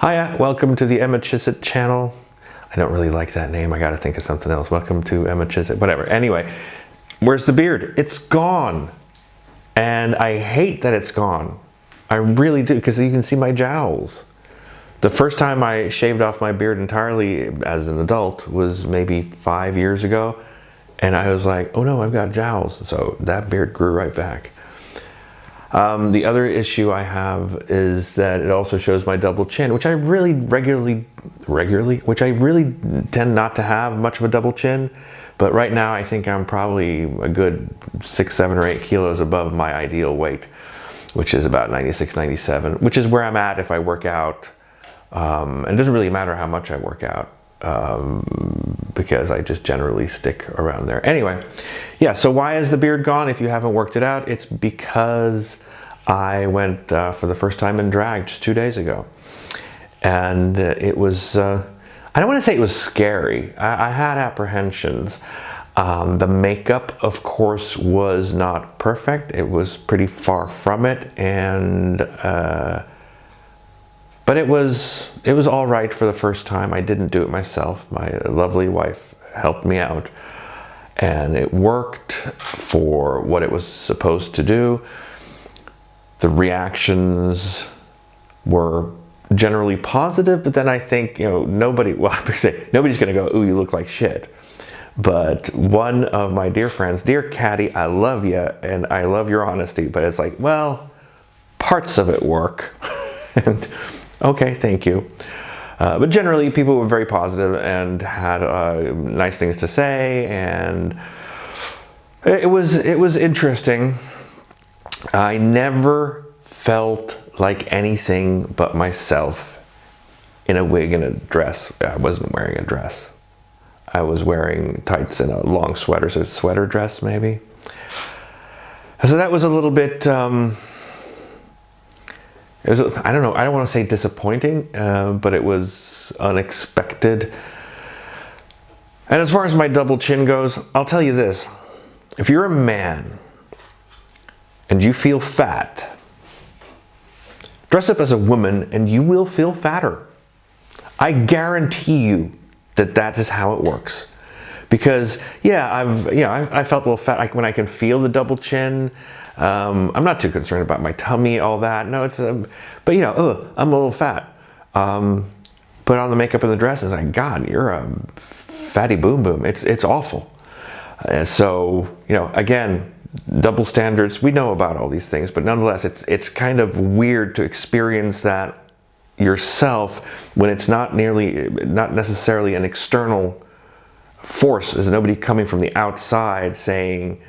Hiya, welcome to the Emma Chisett channel. I don't really like that name. I got to think of something else. Welcome to Emma Chisett, whatever. Anyway, where's the beard? It's gone. And I hate that it's gone. I really do, because you can see my jowls. The first time I shaved off my beard entirely as an adult was maybe 5 years ago. And I was like, oh no, I've got jowls. So that beard grew right back. The other issue I have is that it also shows my double chin, which I really which I really tend not to have much of a double chin. But right now I think I'm probably a good 6, 7, or 8 kilos above my ideal weight, which is about 96, 97, which is where I'm at if I work out. And it doesn't really matter how much I work out, because I just generally stick around there. Anyway, yeah, so why is the beard gone? If you haven't worked it out, it's because I went for the first time in drag just 2 days ago. And it was, I don't want to say it was scary. I had apprehensions. The makeup, of course, was not perfect. It was pretty far from it. And but it was all right for the first time. I didn't do it myself. My lovely wife helped me out. And it worked for what it was supposed to do. The reactions were generally positive, but then I think, nobody's going to go, ooh, you look like shit. But one of my dear friends, dear Caddy, I love you, and I love your honesty, but it's like, well, parts of it work. And okay, thank you. But generally, people were very positive and had nice things to say, and it was interesting. I never felt like anything but myself in a wig and a dress. I wasn't wearing a dress. I was wearing tights and a long sweater, so sweater dress maybe. So that was a little bit. I don't know, I don't want to say disappointing, but it was unexpected. And as far as my double chin goes, I'll tell you this. If you're a man and you feel fat, dress up as a woman and you will feel fatter. I guarantee you that is how it works. Because, yeah, I felt a little fat when I can feel the double chin. I'm not too concerned about my tummy, all that. No, it's, but I'm a little fat. Put on the makeup and the dress, and it's like, God, you're a fatty boom boom. It's awful. So, again, double standards. We know about all these things, but nonetheless, it's kind of weird to experience that yourself when it's not necessarily an external force. There's nobody coming from the outside saying,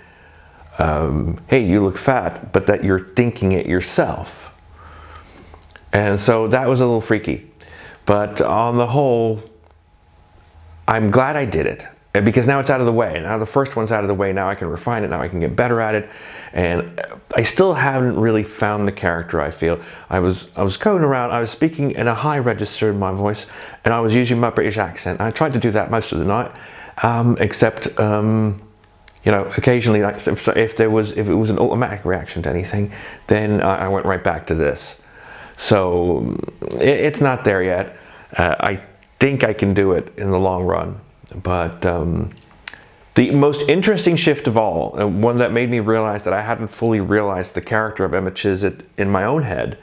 hey, you look fat, but that you're thinking it yourself. And so that was a little freaky. But on the whole, I'm glad I did it, because now it's out of the way. Now the first one's out of the way, now I can refine it, now I can get better at it. And I still haven't really found the character, I feel. I was going around, I was speaking in a high register in my voice, and I was using my British accent. I tried to do that most of the night, except occasionally, like if it was an automatic reaction to anything, then I went right back to this. So it's not there yet. I think I can do it in the long run. But the most interesting shift of all, one that made me realize that I hadn't fully realized the character of Emma Chisett in my own head,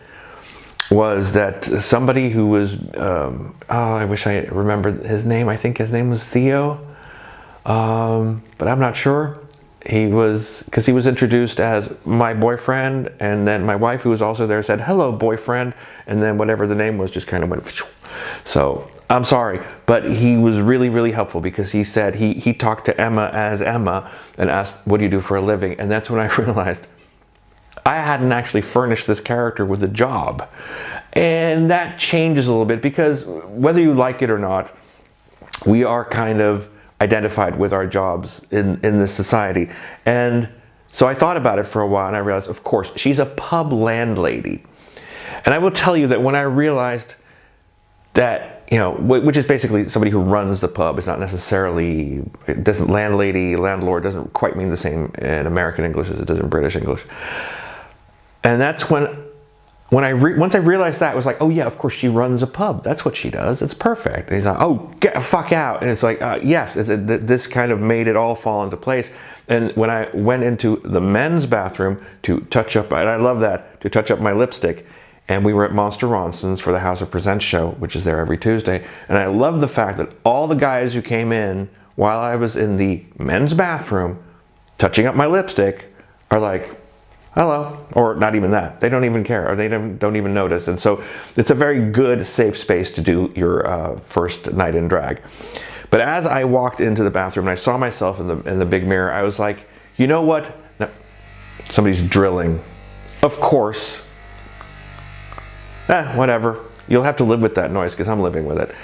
was that somebody who was, I wish I remembered his name. I think his name was Theo. But I'm not sure. Because he was introduced as my boyfriend, and then my wife, who was also there, said, hello, boyfriend, and then whatever the name was just kind of went. So I'm sorry, but he was really, really helpful, because he said he talked to Emma as Emma and asked, what do you do for a living? And that's when I realized I hadn't actually furnished this character with a job. And that changes a little bit, because whether you like it or not, we are kind of identified with our jobs in this society. And so I thought about it for a while, and I realized, of course, she's a pub landlady. And I will tell you that when I realized that, which is basically somebody who runs the pub, it's not necessarily, landlord doesn't quite mean the same in American English as it does in British English. And that's when once I realized that, it was like, oh yeah, of course she runs a pub. That's what she does. It's perfect. And he's like, oh, get the fuck out. And it's like, yes, this kind of made it all fall into place. And when I went into the men's bathroom to touch up, and I love that, to touch up my lipstick, and we were at Monster Ronson's for the House of Presents show, which is there every Tuesday. And I love the fact that all the guys who came in while I was in the men's bathroom touching up my lipstick are like, hello, or not even that. They don't even care, or they don't even notice. And so it's a very good, safe space to do your first night in drag. But as I walked into the bathroom and I saw myself in the big mirror, I was like, you know what? No, somebody's drilling. Of course. Whatever. You'll have to live with that noise because I'm living with it.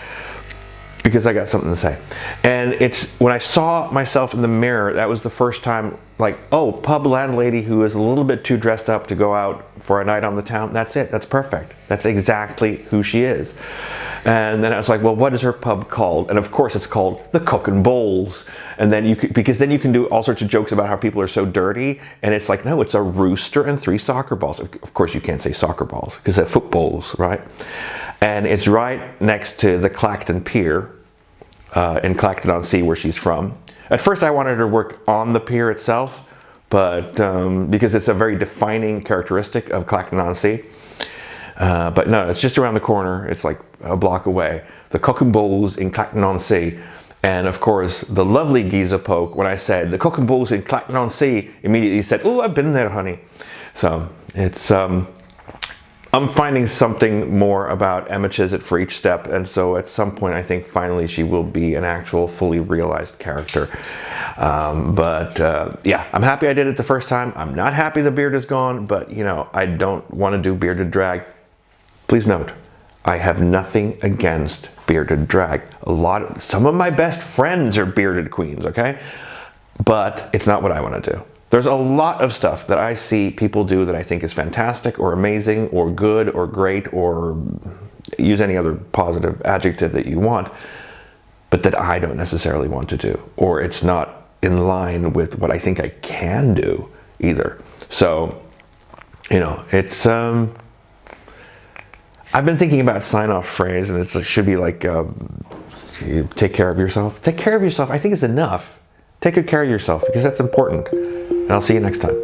Because I got something to say. And it's when I saw myself in the mirror, that was the first time, like, oh, pub landlady who is a little bit too dressed up to go out for a night on the town. That's it. That's perfect. That's exactly who she is. And then I was like, well, what is her pub called? And of course it's called the Cook and Bowls. And then because then you can do all sorts of jokes about how people are so dirty. And it's like, no, it's a rooster and 3 soccer balls. Of course you can't say soccer balls because they're footballs, right? And it's right next to the Clacton Pier in Clacton-on-Sea, where she's from. At first I wanted her to work on the pier itself, but because it's a very defining characteristic of Clacton-on-Sea. But no, it's just around the corner. It's like a block away. The Cook and Bowls in Clacton-on-Sea. And of course, the lovely Giza Poke, when I said the Cook and Bowls in Clacton-on-Sea, immediately said, oh, I've been there, honey. So it's, I'm finding something more about Emma Chiswick for each step, and so at some point I think finally she will be an actual fully realized character. Yeah, I'm happy I did it the first time. I'm not happy the beard is gone, but you know, I don't want to do bearded drag. Please note, I have nothing against bearded drag. Some of my best friends are bearded queens, okay? But it's not what I want to do. There's a lot of stuff that I see people do that I think is fantastic or amazing or good or great, or use any other positive adjective that you want, but that I don't necessarily want to do, or it's not in line with what I think I can do either. So, you know, it's, I've been thinking about sign-off phrase, and it should be like, take care of yourself. Take care of yourself, I think is enough. Take good care of yourself because that's important. And I'll see you next time.